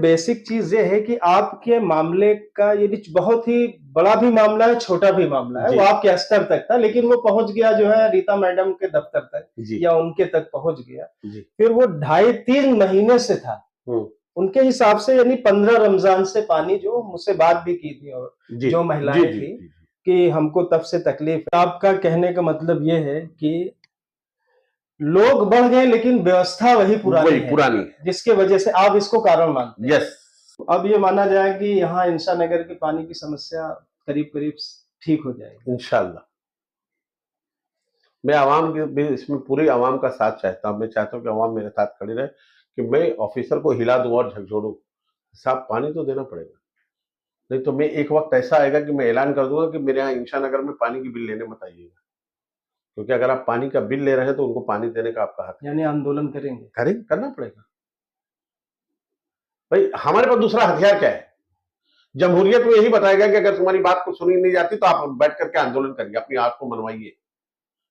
Basic चीज ये है कि आपके मामले का ये भी बहुत ही बड़ा भी मामला है, छोटा भी मामला है। जी। वो आपके स्तर तक था, लेकिन वो पहुंच गया जो है रीता मैडम के दफ्तर तक जी। या उनके तक पहुंच गया। जी। फिर वो 2.5-3 महीने से था उनके हिसाब से, यानी 15 रमजान से पानी, जो मुझसे बात भी की थी और जी। जो जी। महिलाएं जी। थी जी। कि हमको तब से तकलीफ है। आपका कहने का मतलब ये है कि लोग बढ़ गए लेकिन व्यवस्था वही पुरानी है, जिसके वजह से आप इसको कारण मानते हैं। यस। अब ये माना जाए कि यहाँ इंशा नगर की पानी की समस्या करीब करीब ठीक हो जाएगी इंशाल्लाह। मैं आवाम के भी इसमें पूरी आवाम का साथ चाहता हूँ। मैं चाहता हूँ कि आवाम मेरे साथ खड़ी रहे कि मैं ऑफिसर को हिला दूं और झकझोड़ूं। साहब पानी तो देना पड़ेगा, नहीं तो मैं एक वक्त ऐसा आएगा कि मैं ऐलान कर दूंगा कि मेरे यहाँ इंशा नगर में पानी की बिल लेने मत आइएगा, क्योंकि अगर आप पानी का बिल ले रहे हैं तो उनको पानी देने का आपका हक है। यानी आंदोलन करेंगे? करना पड़ेगा भाई। हमारे पास दूसरा हथियार क्या है? जमहूरियत में यही बताएगा कि अगर तुम्हारी बात को सुनी नहीं जाती तो आप बैठ करके आंदोलन करिए, अपनी आंख को मनवाइए,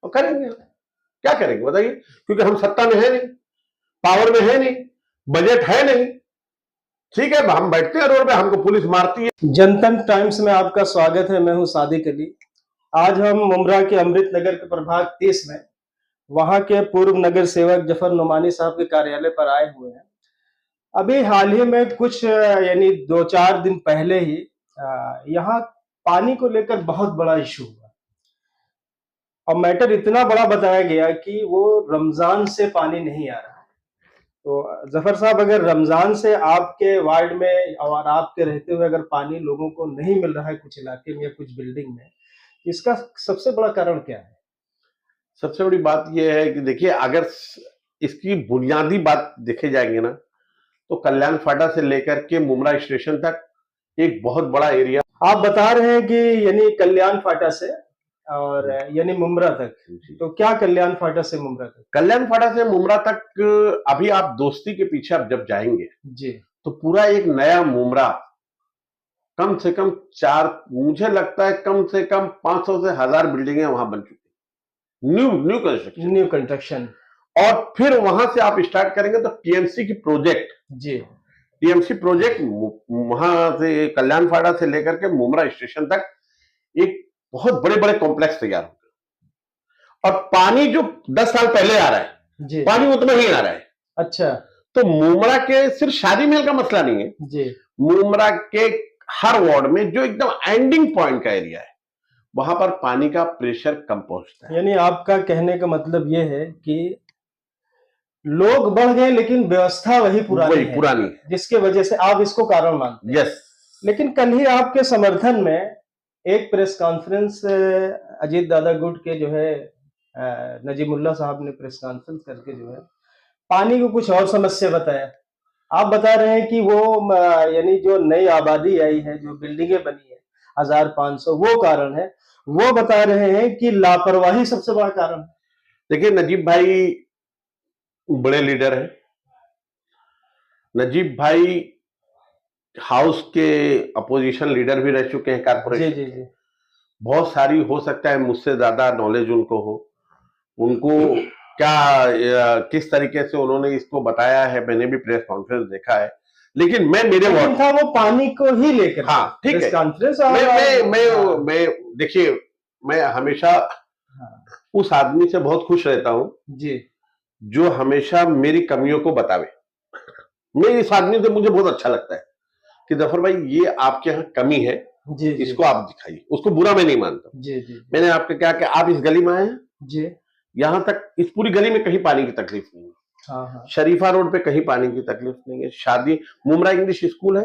और करेंगे। क्या करेंगे बताइए? क्योंकि हम सत्ता में है नहीं, पावर में है नहीं, बजट है नहीं। ठीक है, हम बैठते हैं रोड पे, हमको पुलिस मारती है। जनतंत्र टाइम्स में आपका स्वागत है। मैं हूं सादिक अली। आज हम मुमरा के अमृत नगर के प्रभाग 30 में वहां के पूर्व नगर सेवक जफर नुमानी साहब के कार्यालय पर आए हुए हैं। अभी हाल ही में कुछ यानी 2-4 दिन पहले ही यहाँ पानी को लेकर बहुत बड़ा इशू हुआ और मैटर इतना बड़ा बताया गया कि वो रमजान से पानी नहीं आ रहा है। तो जफर साहब, अगर रमजान से आपके वार्ड में और आपके रहते हुए अगर पानी लोगों को नहीं मिल रहा है कुछ इलाके में या कुछ बिल्डिंग में, इसका सबसे बड़ा कारण क्या है? सबसे बड़ी बात यह है कि देखिए, अगर इसकी बुनियादी बात देखे जाएंगे ना, तो कल्याण फाटा से लेकर के मुमरा स्टेशन तक एक बहुत बड़ा एरिया। आप बता रहे हैं कि यानी कल्याण फाटा से और यानी मुमरा तक, तो क्या कल्याण फाटा से मुमरा तक? कल्याण फाटा से मुमरा तक अभी आप दोस्ती के पीछे आप जब जाएंगे जी, तो पूरा एक नया मुमरा, कम से कम मुझे लगता है कम से कम 500 से 1000 बिल्डिंगें वहां बन चुकी, न्यू कंस्ट्रक्शन। और फिर वहां से आप स्टार्ट करेंगे तो टीएमसी की प्रोजेक्ट, जी, टीएमसी प्रोजेक्ट वहां से कल्याण फाड़ा से लेकर के मुमरा स्टेशन तक एक बहुत बड़े बड़े कॉम्प्लेक्स तैयार हो गए। और पानी जो 10 साल पहले आ रहा है, जी, पानी उतना ही आ रहा है। अच्छा, तो मुमरा के सिर्फ शादी महल का मसला नहीं है जी, मुमरा के हर वार्ड में जो एकदम एंडिंग पॉइंट का एरिया है, वहां पर पानी का प्रेशर कम पहुंचता है। यानी आपका कहने का मतलब यह है कि लोग बढ़ गए लेकिन व्यवस्था वही पुरानी है, जिसके वजह से आप इसको कारण मानते हैं। यस। लेकिन कल ही आपके समर्थन में एक प्रेस कॉन्फ्रेंस अजीत दादा गुट के जो है नजीमुल्लाह साहब ने प्रेस कॉन्फ्रेंस करके जो है पानी को कुछ और समस्या बताया। आप बता रहे हैं कि वो यानी जो नई आबादी आई है, जो बिल्डिंगें बनी है 1500, वो कारण है। वो बता रहे हैं कि लापरवाही सबसे बड़ा कारण है। देखिए, नजीब भाई बड़े लीडर हैं। नजीब भाई हाउस के अपोजिशन लीडर भी रह चुके हैं कारपोरेशन। जी, जी, जी। बहुत सारी, हो सकता है मुझसे ज्यादा नॉलेज उनको हो, उनको क्या किस तरीके से उन्होंने इसको बताया है, मैंने भी प्रेस कॉन्फ्रेंस देखा है। लेकिन मैं मेरे था वो पानी को ही लेकर। हाँ, ठीक है। कॉन्फ्रेंस मैं देखिए, मैं हमेशा उस आदमी से बहुत खुश रहता हूं जी, जो हमेशा मेरी कमियों को बतावे। मैं इस आदमी से, मुझे बहुत अच्छा लगता है कि जफर भाई ये आपके यहाँ कमी है, जी, इसको आप दिखाइए। उसको बुरा मैं नहीं मानता। जी, जी। मैंने आपको क्या कि आप इस गली में आए हैं जी, यहां तक, इस पूरी गली में कहीं पानी की तकलीफ नहीं है। हाँ, हाँ। शरीफा रोड पे कहीं पानी की तकलीफ नहीं है। शादी मुमरा इंग्लिश स्कूल है,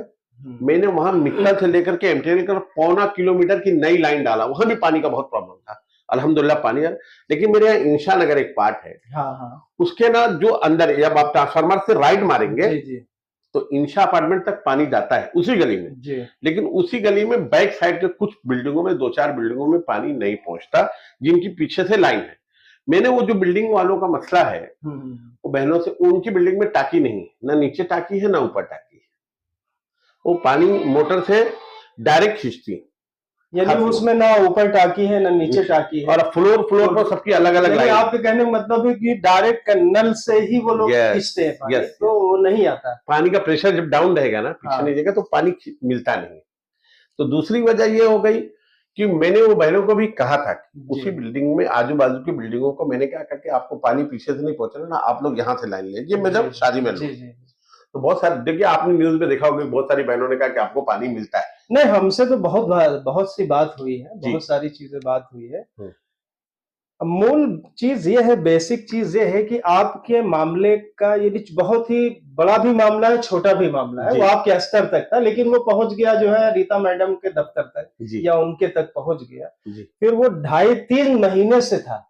मैंने वहां मित्तल से लेकर के एमटीएन का 1.25 किलोमीटर की नई लाइन डाला, वहां भी पानी का बहुत प्रॉब्लम था। अल्हम्दुलिल्लाह पानी है। लेकिन मेरे यहाँ इंशा नगर एक पार्ट है, हाँ, हाँ। उसके ना जो अंदर, जब आप ट्रांसफार्मर से राइट मारेंगे जी, जी, तो इंशा अपार्टमेंट तक पानी जाता है उसी गली में जी। लेकिन उसी गली में बैक साइड के कुछ बिल्डिंगों में, 2-4 बिल्डिंगों में पानी नहीं पहुंचता, जिनकी पीछे से लाइन है। मैंने वो जो बिल्डिंग वालों का मसला है, वो बहनों से, उनकी बिल्डिंग में टाकी नहीं है, ना नीचे टाकी है ना ऊपर टाकी है। वो पानी मोटर से डायरेक्ट खींचती है। यानी हर उसमें ना ऊपर टाकी है ना नीचे टाकी है, और फ्लोर फ्लोर पर सबकी अलग अलग यानी लाइन। आपके कहने का मतलब है कि डायरेक्ट नल से ही वो लोग यस खींचते हैं पानी, यस, तो वो नहीं आता। पानी का प्रेशर जब डाउन रहेगा ना, पीछे हाँ नहीं जाएगा, तो पानी मिलता नहीं है। तो दूसरी वजह ये हो गई कि मैंने वो बहनों को भी कहा था कि जी उसी बिल्डिंग में आजू बाजू की बिल्डिंगों को मैंने क्या कहा कि आपको पानी पीछे से नहीं पहुंचना ना, आप लोग यहाँ से लाइन लीजिए, मैं जी जब शादी में जी लोग। जी। तो बहुत सारे, देखिए आपने न्यूज में देखा होगा, बहुत सारी बहनों ने कहा कि आपको पानी मिलता है। नहीं, हमसे तो बहुत बहुत सी बात हुई है, जी। बहुत सारी चीजें बात हुई है। मूल चीज ये है, बेसिक चीज ये है कि आपके मामले का ये भी बहुत ही बड़ा भी मामला है, छोटा भी मामला है, जी वो आपके स्तर तक था, लेकिन वो पहुंच गया जो है रीता मैडम के दफ्तर तक, जी या उनके तक पहुंच गया। जी। फिर वो 2.5-3 महीने से था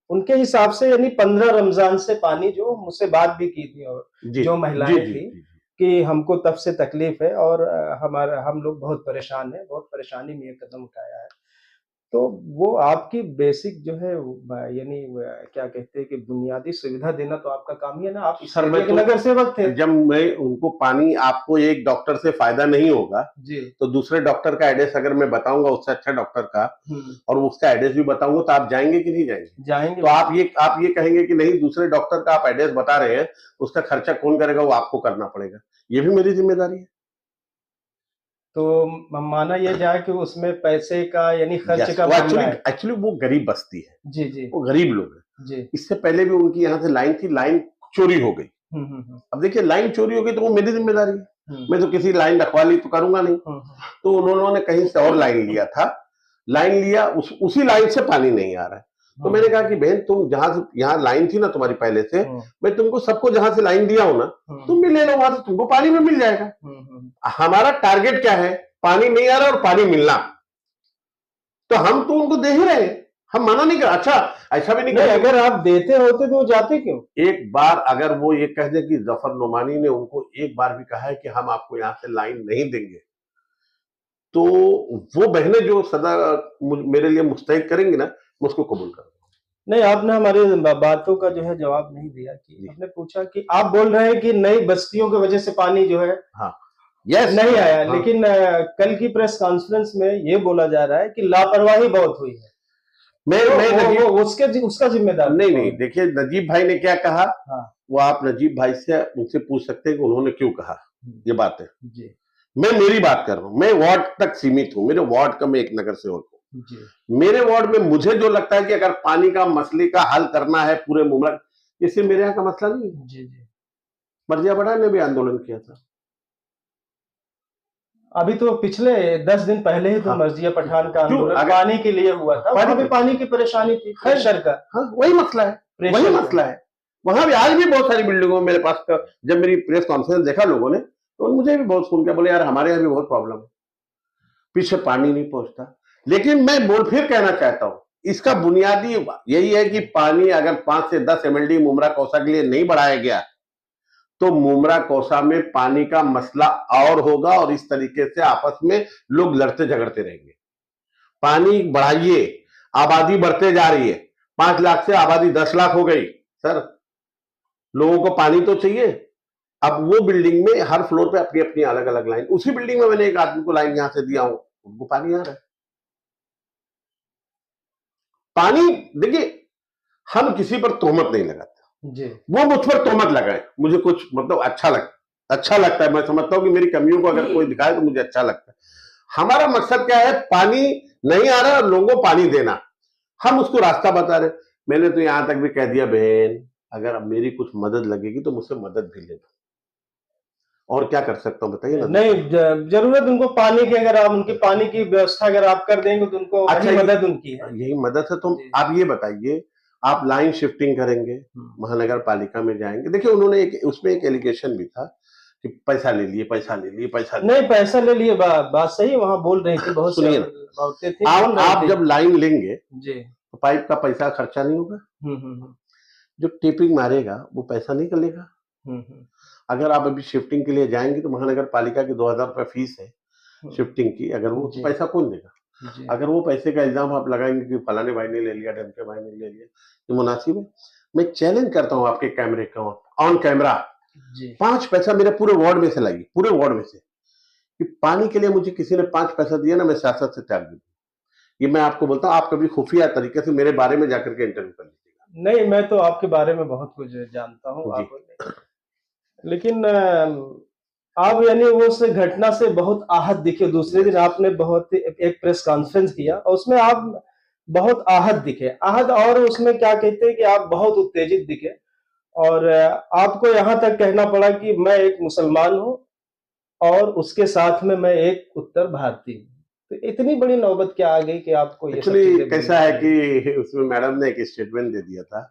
उनके हिसाब से, यानी 15 रमजान से पानी, जो मुझसे बात भी की थी और जी जो जी महिलाएं जी थी, जी। कि हमको तब से तकलीफ है और हमारा हम लोग बहुत परेशान हैं, बहुत परेशानी में ये कदम उठाया है। तो वो आपकी बेसिक जो है यानी क्या कहते हैं कि बुनियादी सुविधा देना तो आपका काम ही है ना, आप इस सर मैं एरिया के तो, नगर सेवक थे। जब मैं उनको पानी, आपको एक डॉक्टर से फायदा नहीं होगा जी। तो दूसरे डॉक्टर का एड्रेस अगर मैं बताऊंगा, उससे अच्छा डॉक्टर का, हम्म। और उसका एड्रेस भी बताऊंगा, तो आप जाएंगे कि नहीं जाएंगे? जाएंगे। तो आप ये कहेंगे कि नहीं, दूसरे डॉक्टर का आप एड्रेस बता रहे हैं, उसका खर्चा कौन करेगा, वो आपको करना पड़ेगा, ये भी मेरी जिम्मेदारी है। तो माना यह जाए कि उसमें पैसे का यानी खर्च यस, का वो मामला एक्चुअली है। एक्चुअली वो गरीब बस्ती है, जी जी वो गरीब लोग हैं। जी। इससे पहले भी उनकी यहाँ से लाइन थी, लाइन चोरी हो गई। हम्म। अब देखिए, लाइन चोरी हो गई तो वो मेरी जिम्मेदारी है, हम्म मैं तो किसी लाइन रखवा ली तो करूंगा नहीं। हम्म। तो उन्होंने कहीं से और लाइन लिया था, लाइन लिया, उसी लाइन से पानी नहीं आ रहा है। तो मैंने कहा कि बहन, तुम जहां से, यहाँ लाइन थी ना तुम्हारी पहले से, मैं तुमको सबको जहां से लाइन दिया हूं ना, तुम भी ले लो, वहां से तुमको पानी में मिल जाएगा। हमारा टारगेट क्या है? पानी नहीं आ रहा और पानी मिलना, तो हम तो उनको दे ही रहे हैं, हम मना नहीं कर। अच्छा, ऐसा भी नहीं नहीं, कर, अगर आप देते होते तो वो जाते क्यों? एक बार अगर वो ये कह दे कि जफर नोमानी ने उनको एक बार भी कहा है कि हम आपको यहां से लाइन नहीं देंगे, तो वो बहनें जो सदा मेरे लिए मुस्तैद करेंगी ना, मैं उसको कबूल करूंगा। नहीं, आपने हमारी बातों का जो है जवाब नहीं दिया, कि जी। हमने पूछा कि आप बोल रहे हैं कि नई बस्तियों की वजह से पानी जो है हाँ, यस, नहीं आया, हाँ। लेकिन कल की प्रेस कॉन्फ्रेंस में ये बोला जा रहा है कि लापरवाही बहुत हुई है। मैं उसका जिम्मेदार नहीं नहीं, देखिए नजीब भाई ने क्या कहा, हाँ वो आप नजीब भाई से उनसे पूछ सकते हैं कि उन्होंने क्यों कहा ये बातें। जी मैं मेरी बात कर रहा हूं, मैं वार्ड तक सीमित हूं, मेरे वार्ड का मैं एक नगर सेवक हूं। जी मेरे वार्ड में मुझे जो लगता है कि अगर पानी का मसले का हल करना है पूरे मुमलक, इससे मेरे यहाँ का मसला नहीं है। जी जी। मर्जिया बड़ा ने भी आंदोलन किया था। अभी तो पिछले 10 दिन पहले ही तो हाँ, मर्जिया पठान का क्यों? आंदोलन पानी के लिए हुआ था, वहां भी पानी की परेशानी थी, प्रेशर का। हाँ, वही मसला है, वही मसला है। वहां भी आज भी बहुत सारी बिल्डिंगों में मेरे पास जब मेरी प्रेस कॉन्फ्रेंस देखा लोगों ने, तो मुझे भी बहुत सुन के बोले, यार हमारे यहाँ भी बहुत प्रॉब्लम है, पीछे पानी नहीं पहुंचता। लेकिन मैं फिर कहना चाहता हूं, इसका बुनियादी यही है कि पानी अगर 5 से 10 MLD मुमरा कौसा के लिए नहीं बढ़ाया गया, तो मुमरा कौसा में पानी का मसला और होगा, और इस तरीके से आपस में लोग लड़ते झगड़ते रहेंगे। पानी बढ़ाइए, आबादी बढ़ते जा रही है, 5 लाख से आबादी 10 लाख हो गई। सर, लोगों को पानी तो चाहिए। अब वो बिल्डिंग में हर फ्लोर पे अपनी अपनी अलग अलग लाइन, उसी बिल्डिंग में मैंने एक आदमी को लाइन यहां से दिया हूं, उनको पानी आ रहा है। पानी, देखिए, हम किसी पर तोहमत नहीं लगाते जी। वो मुझ पर तोहमत लगाए, मुझे कुछ मतलब अच्छा लगता है। मैं समझता हूं कि मेरी कमियों को अगर कोई दिखाए तो मुझे अच्छा लगता है। हमारा मकसद क्या है? पानी नहीं आ रहा है और लोगों को पानी देना, हम उसको रास्ता बता रहे। मैंने तो यहां तक भी कह दिया, बहन अगर अब मेरी कुछ मदद लगेगी तो मुझसे मदद भी लेना, और क्या कर सकता हूं बताइए ना। नहीं, जरूरत उनको पानी की, अगर आप उनकी पानी की व्यवस्था अगर आप कर देंगे तो उनको अच्छा, मदद उनकी है। यही मदद है। तो आप ये बताइए, आप लाइन शिफ्टिंग करेंगे, महानगर पालिका में जाएंगे, देखिए उन्होंने उसमें एक एलिगेशन भी था कि पैसा ले लिए, पैसा ले लिए, पैसा नहीं, पैसा ले लिए, बात सही, वहां बोल रही थी, बहुत सुनिए औरतें थी, आप जब लाइन लेंगे जी, तो पाइप का पैसा खर्चा नहीं होगा। जो टेपिंग मारेगा वो पैसा नहीं करेगा। अगर आप अभी शिफ्टिंग के लिए जाएंगे तो महानगर पालिका की 2000 रुपए फीस है शिफ्टिंग की, अगर वो तो पैसा कौन देगा? अगर वो पैसे का इल्जाम आप लगाएंगे कि फलाने भाई ने ले लिया, ढमके भाई ने ले लिया, ये मुनासिब है? मैं चैलेंज करता हूं आपके कैमरे का, ऑन कैमरा 5 पैसा मेरे पूरे वार्ड में से लाइए, पूरे वार्ड में से, कि पानी के लिए मुझे किसी ने 5 पैसा दिया ना, मैं सियासत से त्याग दूं। ये मैं आपको बोलता हूँ, आप कभी खुफिया तरीके से मेरे बारे में जाकर के इंटरव्यू कर लीजिएगा। नहीं, मैं तो आपके बारे में बहुत कुछ जानता हूँ, जी। आप लेकिन आप यानी वो उस घटना से बहुत आहत दिखे। दूसरे दिन आपने बहुत एक प्रेस कॉन्फ्रेंस किया और उसमें आप बहुत आहत दिखे। आहत और उसमें क्या कहते हैं कि आप बहुत उत्तेजित दिखे और आपको यहाँ तक कहना पड़ा कि मैं एक मुसलमान हूँ और उसके साथ में मैं एक उत्तर भारतीय हूँ। तो इतनी बड़ी नौबत क्या आ गई कि आपको ये सब एक्चुअली चीजें कैसा बोलनी है पड़ी? कि उसमें मैडम ने एक स्टेटमेंट दे दिया था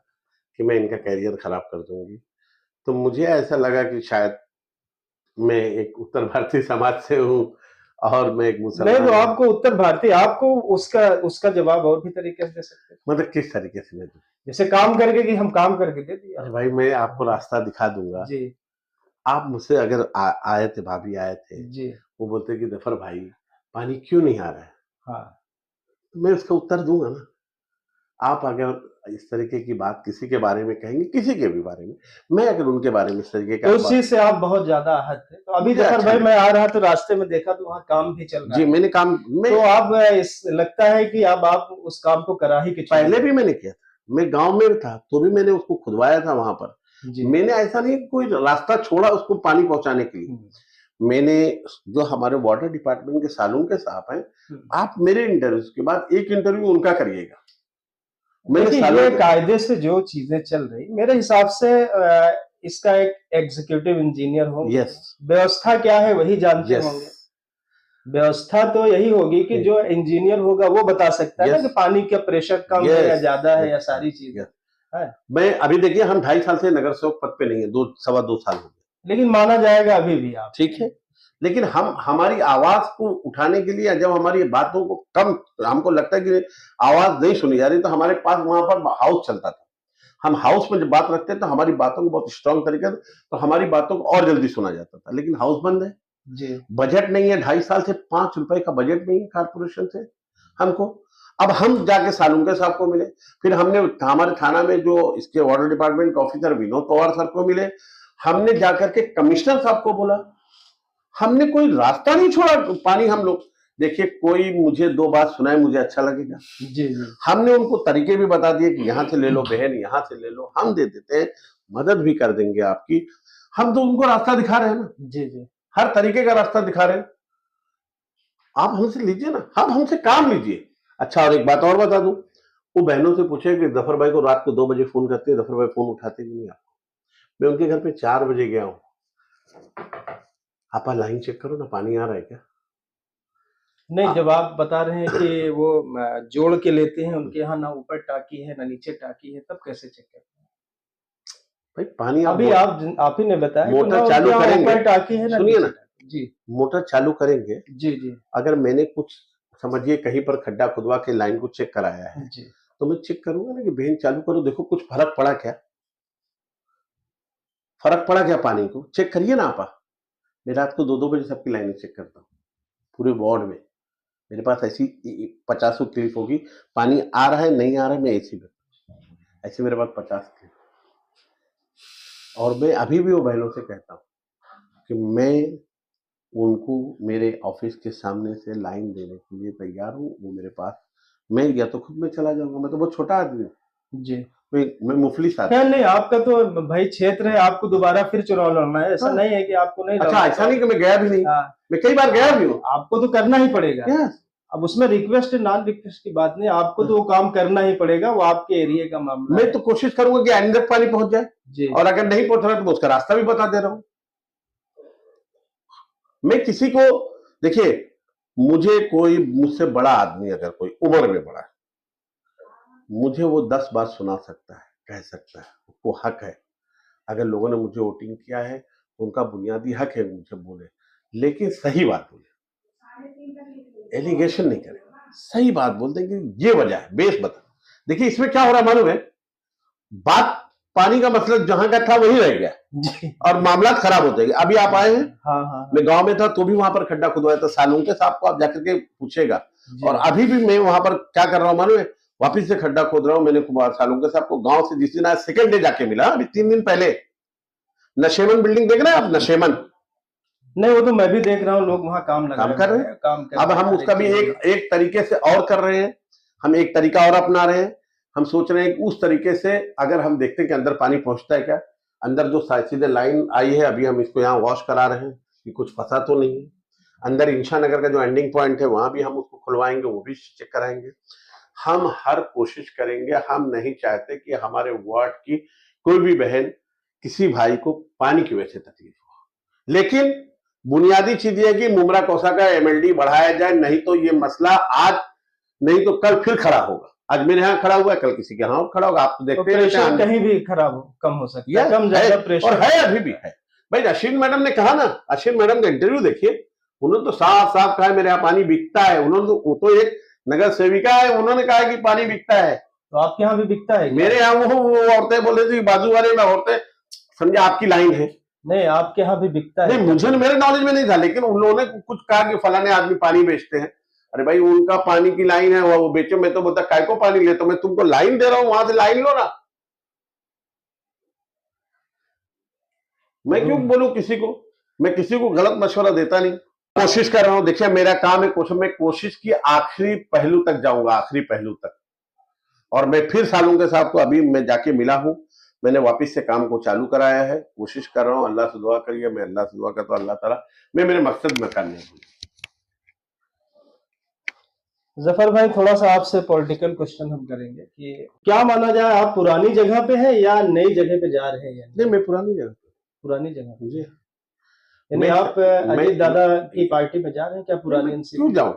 कि मैं इनका करियर खराब कर दूंगी, तो मुझे ऐसा लगा कि शायद मैं एक उत्तर भारतीय समाज से हूँ और मैं एक नहीं तो मुसलमान हूँ। आपको उत्तर भारतीय, आपको उसका उसका जवाब और भी तरीके से दे सकते हैं। मतलब किस तरीके से मैं दूं? जैसे काम करके कि हम काम करके दे दिया। अरे भाई, मैं आपको रास्ता दिखा दूंगा। जी, आप मुझसे अगर आए थे, भाभी आए थे, जी, वो बोलते कि जफर भाई पानी क्यों नहीं आ रहा है, हाँ। तो मैं उसका उत्तर दूंगा ना। आप अगर इस तरीके की बात किसी के बारे में कहेंगे, किसी के भी बारे में, मैं अगर उनके बारे में इस तरीके तो का उस बात, चीज़ से आप बहुत ज़्यादा आहत थे। तो अभी मुझे जफ़र अच्छा भाई नहीं। मैं आ रहा तो रास्ते में देखा तो वहाँ काम भी चल रहा जी, है। मैंने काम मैं तो आप इस लगता है कि अब आप उस काम को करा ही के पहले छोड़ेंगे। भी मैंने किया था। मैं गाँव में था, तो भी मैंने उसको खुदवाया था वहाँ पर। जी। मैंने ऐसा नहीं कोई रास्ता छोड़ा उसको पानी पहुँचाने के लिए। हुँ, मैंने जो हमारे वाटर डिपार्टमेंट के सालुंके साहब हैं, हुँ। आप मेरे इंटरव्यू के बाद एक इंटरव्यू उनका करिएगा। मैंने देखिए ये सालुंके कायदे से जो चीज़ें चल रही, मेरे हिसाब से इसका एक एग्ज़ीक्यूटिव इंजीनियर होंगे। यस, व्यवस्था क्या है वही जानते यस, होंगे। व्यवस्था तो यही होगी कि जो इंजीनियर होगा वो बता सकता है ना यस, कि पानी का प्रेशर कम है या यस, ज़्यादा है यस, या सारी चीज़ें, यस। है? मैं अभी देखिए, हम 2.5 साल से नगर सेवक पद पे नहीं है, 2 सवा 2 साल हो गए। लेकिन माना जाएगा अभी भी आप। ठीक है, लेकिन हम हमारी आवाज को उठाने के लिए, जब हमारी बातों को कम, हमको लगता है कि आवाज नहीं सुनी जा रही, तो हमारे पास वहां पर हाउस चलता था। हम हाउस में जब बात रखते तो हमारी बातों को बहुत स्ट्रांग तरीके से, तो हमारी बातों को और जल्दी सुना जाता था। लेकिन हाउस बंद है, जी। बजट नहीं है, 2.5 साल से 5 रुपए का बजट नहीं है कारपोरेशन से हमको। अब हम जाके सालुंके साहब को मिले, फिर हमने हमारे थाना में जो इसके वाटर डिपार्टमेंट के ऑफिसर विनोद पवार सर को मिले, हमने जाकर के कमिश्नर साहब को बोला। हमने कोई रास्ता नहीं छोड़ा पानी हम लोग। देखिए, कोई मुझे 2 बात सुनाए, मुझे अच्छा लगेगा। जी, जी। हमने उनको तरीके भी बता दिए कि यहाँ से ले लो बहन, यहाँ से ले लो, हम दे देते हैं, मदद भी कर देंगे आपकी। हम तो उनको रास्ता दिखा रहे हैं ना, जी, जी। हर तरीके का रास्ता दिखा रहे हैं। आप हमसे लीजिए ना, आप हमसे काम लीजिए। अच्छा, और एक बात और बता दूं, वो बहनों से पूछे कि जफर भाई को रात को 2 बजे फोन करते हैं, जफर भाई फोन उठाते भी नहीं। आप, मैं उनके घर पे 4 बजे गया हूँ, आप लाइन चेक करो ना, पानी आ रहा है क्या? नहीं, आ, जब आप बता रहे हैं कि वो जोड़ के लेते हैं, उनके यहाँ ना ऊपर टाकी है, ना नीचे टाकी है, तब कैसे चेक करते हैं? भाई पानी अभी आप ही ने बताया कि ना मोटर उनके चालू यहाँ करेंगे, ऊपर टाकी है, ना सुनिए नीचे ना, टाकी। जी, मोटर चालू करेंगे, जी, जी, अगर मैंने कुछ समझिए कहीं पर खड्डा खुदवा के लाइन को चेक कराया है, जी। तो मैं चेक करूंगा ना कि बहन चालू करो, देखो कुछ फर्क पड़ा क्या, फर्क पड़ा क्या, पानी को चेक करिए ना आप। मैं रात को 2-2 बजे सबकी लाइनें चेक करता हूँ पूरे वार्ड में। मेरे पास ऐसी 50 क्लिप होगी, पानी आ रहा है नहीं आ रहा है, मैं ऐसी ऐसे मेरे पास 50 क्लिप। और मैं अभी भी वो बहनों से कहता हूँ कि मैं उनको मेरे ऑफिस के सामने से लाइन देने के लिए तैयार हूँ। वो मेरे पास, मैं या तो खुद में चला जाऊंगा, मैं तो बहुत छोटा आदमी हूँ, जी। मैं मुफलिस खैर आदमी। नहीं, आपका तो भाई क्षेत्र है, आपको दोबारा फिर चुनाव लड़ना है। ऐसा हाँ, नहीं है कि आपको नहीं अच्छा, लड़ना ऐसा तो नहीं कि मैं गया भी नहीं, हाँ, मैं कई बार गया भी हूँ। आपको तो करना ही पड़ेगा। यस, अब उसमें रिक्वेस्ट नॉन रिक्वेस्ट की बात नहीं, आपको तो वो काम करना ही पड़ेगा, वो आपके एरिया का मामला मैं है। तो कोशिश करूंगा कि आइंदा तक पानी पहुंच जाए, जी, और अगर नहीं पहुंच रहा तो मैं उसका रास्ता भी बता दे रहा हूँ। मैं किसी को, देखिए, मुझे कोई मुझसे बड़ा आदमी अगर कोई उम्र में बड़ा है, मुझे वो 10 बार सुना सकता है, कह सकता है, उसको हक है। अगर लोगों ने मुझे वोटिंग किया है तो उनका बुनियादी हक है मुझे बोले, लेकिन सही बात बोले, एलिगेशन नहीं करे, सही बात बोल देंगे ये वजह है, बेस बता। देखिए, इसमें क्या हो रहा है मालूम है, बात पानी का मसला जहां का था वही रह गया जी। और मामला खराब होते गए। अभी आप आए हैं, हाँ, हाँ, मैं गांव में था तो भी वहां पर खड्डा खुदवाया था, सालुंके साहब को आप जाकर के पूछेगा। और जी। अभी भी मैं वहां पर क्या कर रहा हूं मालूम है, वापिस से खड्डा खोद रहा हूं। मैंने सालुंके साहब को गांव से जिस दिन आज सेकंड डे जाके मिला, अभी 3 दिन पहले। नशेमन बिल्डिंग देख रहे हैं आप, नशेमन नहीं, वो तो मैं भी देख रहा हूँ, लोग वहाँ काम काम लगाए कर हुए रहे हैं। हैं, काम कर अब रहे हैं हम हर उसका एक भी चीज़ में। एक एक तरीके से और कर रहे हैं। हम एक तरीका और अपना रहे हैं। हम सोच रहे हैं कि उस तरीके से अगर हम देखते हैं कि अंदर पानी पहुंचता है क्या, अंदर जो सीधे लाइन आई है अभी हम इसको यहाँ वॉश करा रहे हैं कि कुछ फंसा तो नहीं है। अंदर इंशा नगर का जो एंडिंग पॉइंट है वहां भी हम उसको खुलवाएंगे, वो भी चेक कराएंगे। हम हर कोशिश करेंगे। हम नहीं चाहते कि हमारे वार्ड की कोई भी बहन, किसी भाई को पानी की वजह से तकलीफ हो। लेकिन बुनियादी चीज ये है कि मुमरा कौसा का एमएलडी बढ़ाया जाए, नहीं तो ये मसला आज नहीं तो कल फिर खड़ा होगा। आज मेरे यहाँ खड़ा हुआ है, कल किसी के यहाँ खड़ा होगा। आप तो देखते हैं कहीं भी खराब हो, कम हो सकता है, कम ज्यादा प्रेशर और है, अभी भी है। भाई अश्विन मैडम ने कहा ना, अश्विन मैडम का इंटरव्यू देखिए, उन्होंने तो साफ साफ कहा मेरे यहाँ पानी बिकता है। उन्होंने वो तो एक नगर सेविका है, उन्होंने कहा कि पानी बिकता है। तो आपके यहाँ भी बिकता है? मेरे यहाँ वो औरतें बोल रही थी, बाजू वाले में औरतें, समझे आपकी लाइन है। नहीं, आपके यहाँ भी बिकता है? नहीं, मुझे मेरे नॉलेज में नहीं था, लेकिन उन लोगों ने कुछ कहा कि फलाने आदमी पानी बेचते हैं। अरे भाई उनका पानी की लाइन है, वो बेचो। मैं तो बोलता काय को पानी ले, तो मैं तुमको लाइन दे रहा हूं, वहां से लाइन लो ना। मैं क्यों बोलूं किसी को? मैं किसी को गलत मशवरा देता नहीं। कोशिश कर रहा हूं। देखिए मेरा काम है मैं कोशिश की आखिरी पहलू तक जाऊंगा, आखिरी पहलू तक। और मैं फिर सालों के साथ को अभी मैं जाके मिला हूं, मैंने वापस से काम को चालू कराया है। कोशिश कर रहा हूं, अल्लाह से दुआ करिए। मैं अल्लाह से दुआ करता हूं, अल्लाह ताला मैं मेरे मकसद में करने दूं। जफर भाई, थोड़ा सा आपसे पॉलिटिकल क्वेश्चन हम करेंगे कि क्या माना जाए, आप पुरानी जगह पे हैं या नई जगह पे जा रहे हैं? नहीं, मैं पुरानी जगह पे। पुरानी जगह पे जी। यानी आप अजीत दादा की पार्टी में जा रहे हैं क्या? पुरानी क्यों जाऊं?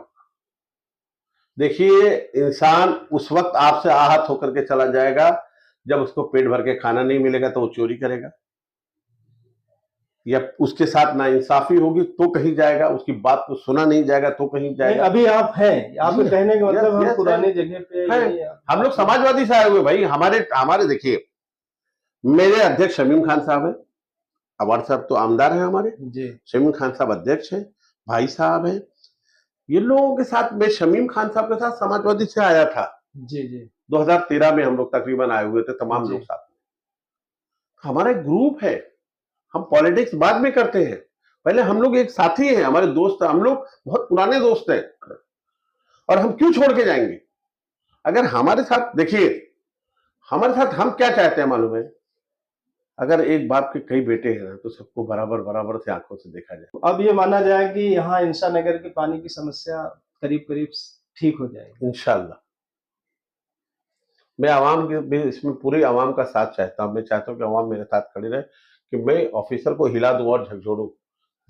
देखिए, इंसान उस वक्त आपसे आहत होकर के चला जाएगा जब उसको पेट भर के खाना नहीं मिलेगा तो वो चोरी करेगा, या उसके साथ नाइंसाफी होगी तो कहीं जाएगा, उसकी बात को सुना नहीं जाएगा तो कहीं जाएगा। अभी आप हैं, आपके कहने का मतलब हम पुरानी जगह पे हम लोग समाजवादी से आए हुए भाई। हमारे देखिए, मेरे अध्यक्ष शमीम खान साहब है, अवार्ड साहब तो आमदार है हमारे जी। शमीम खान साहब अध्यक्ष है, भाई साहब है। ये लोगों के साथ मैं शमीम खान साहब के साथ समाजवादी से आया था जी जी 2013 में हम लोग तकरीबन आए हुए थे, तमाम लोग साथ में। हमारा एक ग्रुप है, हम पॉलिटिक्स बाद में करते हैं, पहले हम लोग एक साथी हैं, हमारे दोस्त, हम लोग बहुत पुराने दोस्त हैं। और हम क्यों छोड़ के जाएंगे? अगर हमारे साथ, देखिए हमारे साथ हम क्या चाहते हैं मालूम है? अगर एक बाप के कई बेटे हैं ना, तो सबको बराबर बराबर से आंखों से देखा जाए। अब ये माना जाए कि यहाँ इंशा नगर की पानी की समस्या करीब करीब ठीक हो जाएगी इंशाल्लाह। मैं आवाम के इसमें पूरी आवाम का साथ चाहता हूँ। मैं चाहता हूँ कि आवाम मेरे साथ खड़ी रहे, कि मैं ऑफिसर को हिला दूं और झकझोड़ूं,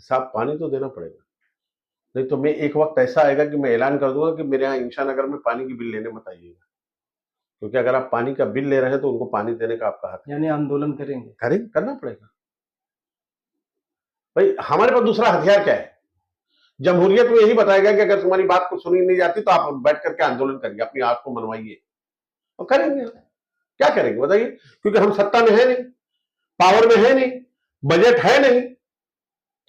साहब पानी तो देना पड़ेगा। नहीं तो मैं एक वक्त ऐसा आएगा कि मैं ऐलान कर दूंगा कि मेरे यहाँ इंशा नगर में पानी की बिल लेने मत आइएगा, क्योंकि अगर आप पानी का बिल ले रहे हैं तो उनको पानी देने का आपका हक है। यानी आंदोलन करेंगे? करना पड़ेगा भाई। हमारे पास दूसरा हथियार क्या है? जमहूरियत में यही बताएगा कि अगर तुम्हारी बात को सुनी नहीं जाती तो आप बैठ करके आंदोलन करिए, अपनी आंख को मनवाइए, और करेंगे। क्या करेंगे बताइए? क्योंकि हम सत्ता में है नहीं, पावर में है नहीं, बजट है नहीं।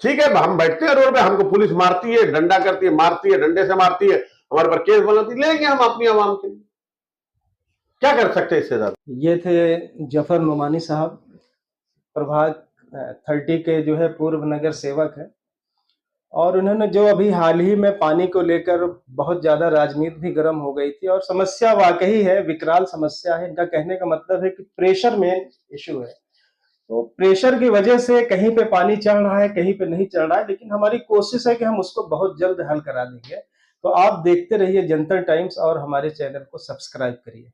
ठीक है, हम बैठते हैं रोड पे, हमको पुलिस मारती है, डंडा करती है, मारती है, डंडे से मारती है, हमारे पर केस बनाती, लेंगे हम अपनी आवाम के लिए। क्या कर सकते हैं इससे ज्यादा? ये थे जफर नुमानी साहब, प्रभाग 30 के जो है पूर्व नगर सेवक है, और उन्होंने जो अभी हाल ही में पानी को लेकर बहुत ज्यादा राजनीति भी गर्म हो गई थी, और समस्या वाकई है, विकराल समस्या है। इनका कहने का मतलब है कि प्रेशर मेन इशू है। तो प्रेशर की वजह से कहीं पे पानी चल रहा है, कहीं पे नहीं चल रहा है, लेकिन हमारी कोशिश है कि हम उसको बहुत जल्द हल करा देंगे। तो आप देखते रहिए जनता टाइम्स और हमारे चैनल को सब्सक्राइब करिए।